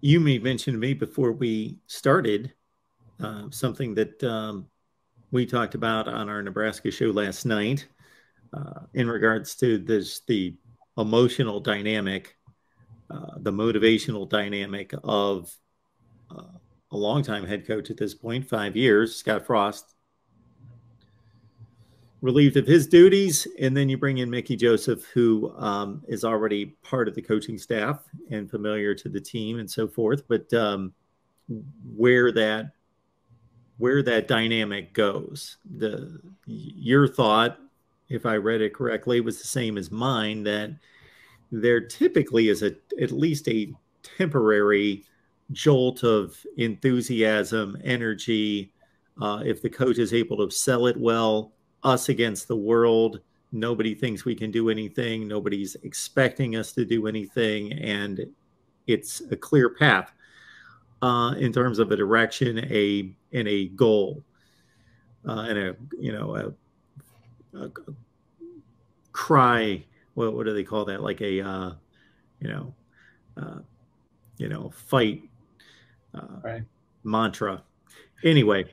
You made mention to me before we started something that we talked about on our Nebraska show last night in regards to the emotional dynamic, the motivational dynamic of a longtime head coach at this point, 5 years, Scott Frost, relieved of his duties, and then you bring in Mickey Joseph, who is already part of the coaching staff and familiar to the team and so forth. But where that where that dynamic goes, your thought, if I read it correctly, was the same as mine, that there typically is at least a temporary jolt of enthusiasm, energy. If the coach is able to sell it well, us against the world, nobody thinks we can do anything. Nobody's expecting us to do anything. And it's a clear path in terms of a direction, and a goal, and a cry. What do they call that? Like a you know uh, fight Right. mantra. Anyway,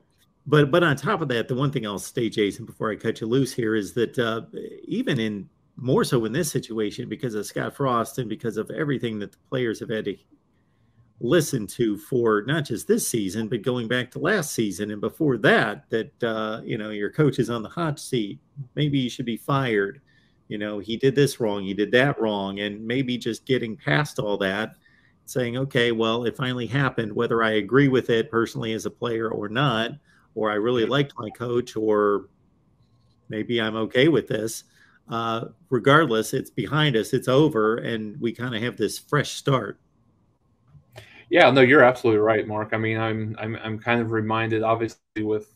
but on top of that, the one thing I'll say, Jason, before I cut you loose here, is that even in more so in this situation, because of Scott Frost and because of everything that the players have had to listen to for not just this season, but going back to last season and before that, that your coach is on the hot seat. Maybe you should be fired. He did this wrong, he did that wrong, and maybe just getting past all that, saying, okay, well, it finally happened, whether I agree with it personally as a player or not, or I really Yeah. liked my coach, or maybe I'm okay with this. Regardless, it's behind us, it's over, and we kind of have this fresh start. Yeah, no, you're absolutely right, Mark. I mean, I'm kind of reminded, obviously, with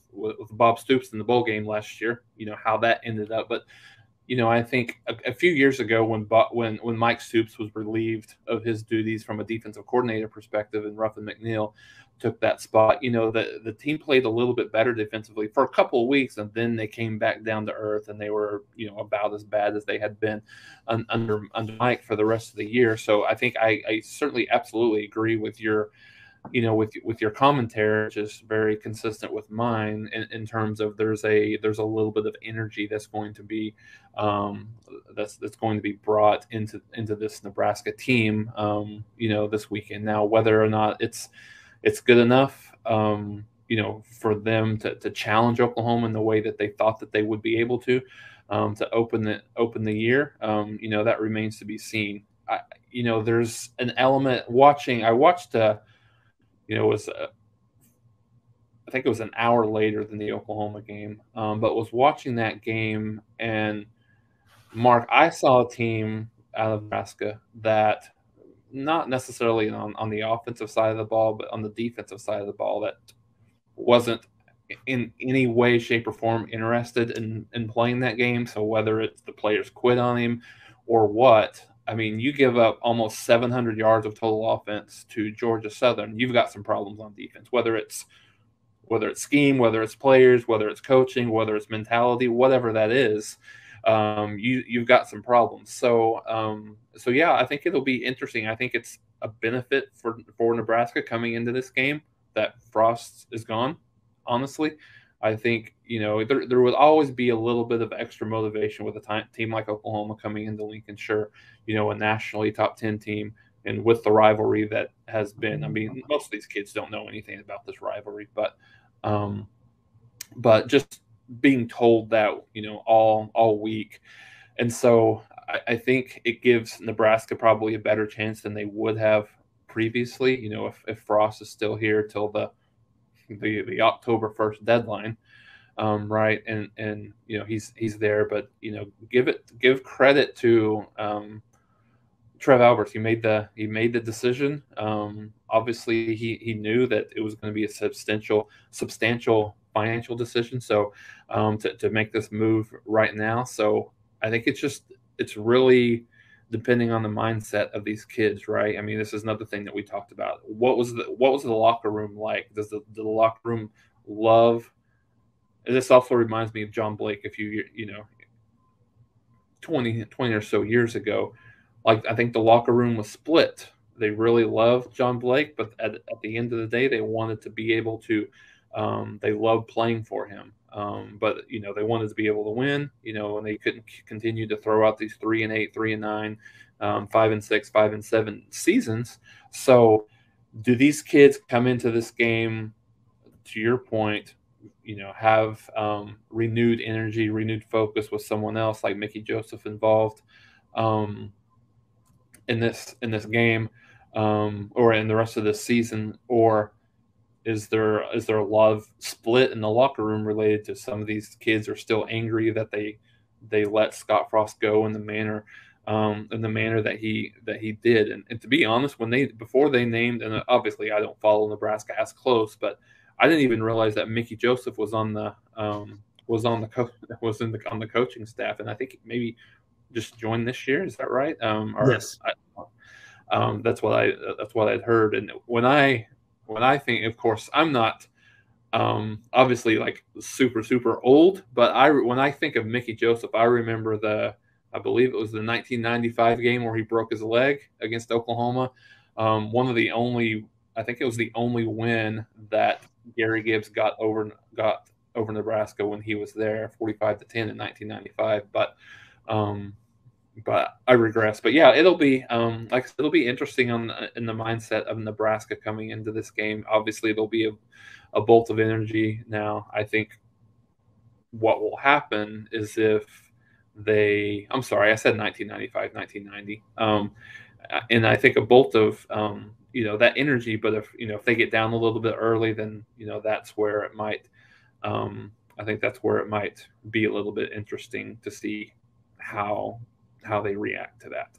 Bob Stoops in the bowl game last year, how that ended up. But I think a few years ago when Mike Stoops was relieved of his duties from a defensive coordinator perspective, and Ruffin McNeil took that spot, the team played a little bit better defensively for a couple of weeks, and then they came back down to earth, and they were about as bad as they had been under Mike for the rest of the year. So I think I certainly absolutely agree with your with your commentary, which is very consistent with mine in terms of there's a little bit of energy that's going to be that's going to be brought into this Nebraska team, this weekend. Now, whether or not it's good enough, for them to challenge Oklahoma in the way that they thought that they would be able to open the year, that remains to be seen. There's an element watching. I watched. It was I think it was an hour later than the Oklahoma game, but was watching that game, and Mark, I saw a team out of Nebraska that not necessarily on the offensive side of the ball, but on the defensive side of the ball that wasn't in any way, shape, or form interested in playing that game. So whether it's the players quit on him or what, I mean, you give up almost 700 yards of total offense to Georgia Southern, you've got some problems on defense. Whether it's scheme, whether it's players, whether it's coaching, whether it's mentality, whatever that is, you've got some problems. So yeah, I think it'll be interesting. I think it's a benefit for Nebraska coming into this game that Frost is gone. Honestly, I think there would always be a little bit of extra motivation with a team like Oklahoma coming into Lincoln. Sure, a nationally top 10 team, and with the rivalry that has been. I mean, most of these kids don't know anything about this rivalry, um, but just being told that all week, and so I think it gives Nebraska probably a better chance than they would have previously. If Frost is still here till the October 1st deadline, right? And he's there, but give credit to Trev Alberts. He made the decision. Obviously, he knew that it was going to be a substantial financial decision. So to make this move right now, so I think it's really depending on the mindset of these kids, right? I mean, this is another thing that we talked about. What was the locker room like? Does the locker room love? This also reminds me of John Blake a few 20 or so years ago. Like, I think the locker room was split they really love John Blake, but at the end of the day, they wanted to be able to. They loved playing for him, but they wanted to be able to win. And they couldn't continue to throw out these 3-8, 3-9, 5-6, 5-7 seasons. So, do these kids come into this game? To your point, have renewed energy, renewed focus with someone else like Mickey Joseph involved um, in this game, or in the rest of this season, or is there a lot of split in the locker room related to some of these kids are still angry that they let Scott Frost go in the manner that he did, and to be honest, before they named, and obviously I don't follow Nebraska as close, but I didn't even realize that Mickey Joseph was on the on the coaching staff, and I think maybe just joined this year. Is that right? Yes. That's what I'd heard. And when I think, of course, I'm not obviously like super super old, but when I think of Mickey Joseph, I remember I believe it was the 1995 game where he broke his leg against Oklahoma. One of the only, I think it was the only win that Gary Gibbs got over Nebraska when he was there, 45-10 in 1995. But I regress. But yeah, it'll be it'll be interesting in the mindset of Nebraska coming into this game. Obviously, there'll be a bolt of energy. Now, I think what will happen is I'm sorry, I said 1995, 1990. And I think a bolt of that energy. But if they get down a little bit early, then that's where it might. I think that's where it might be a little bit interesting to see how they react to that.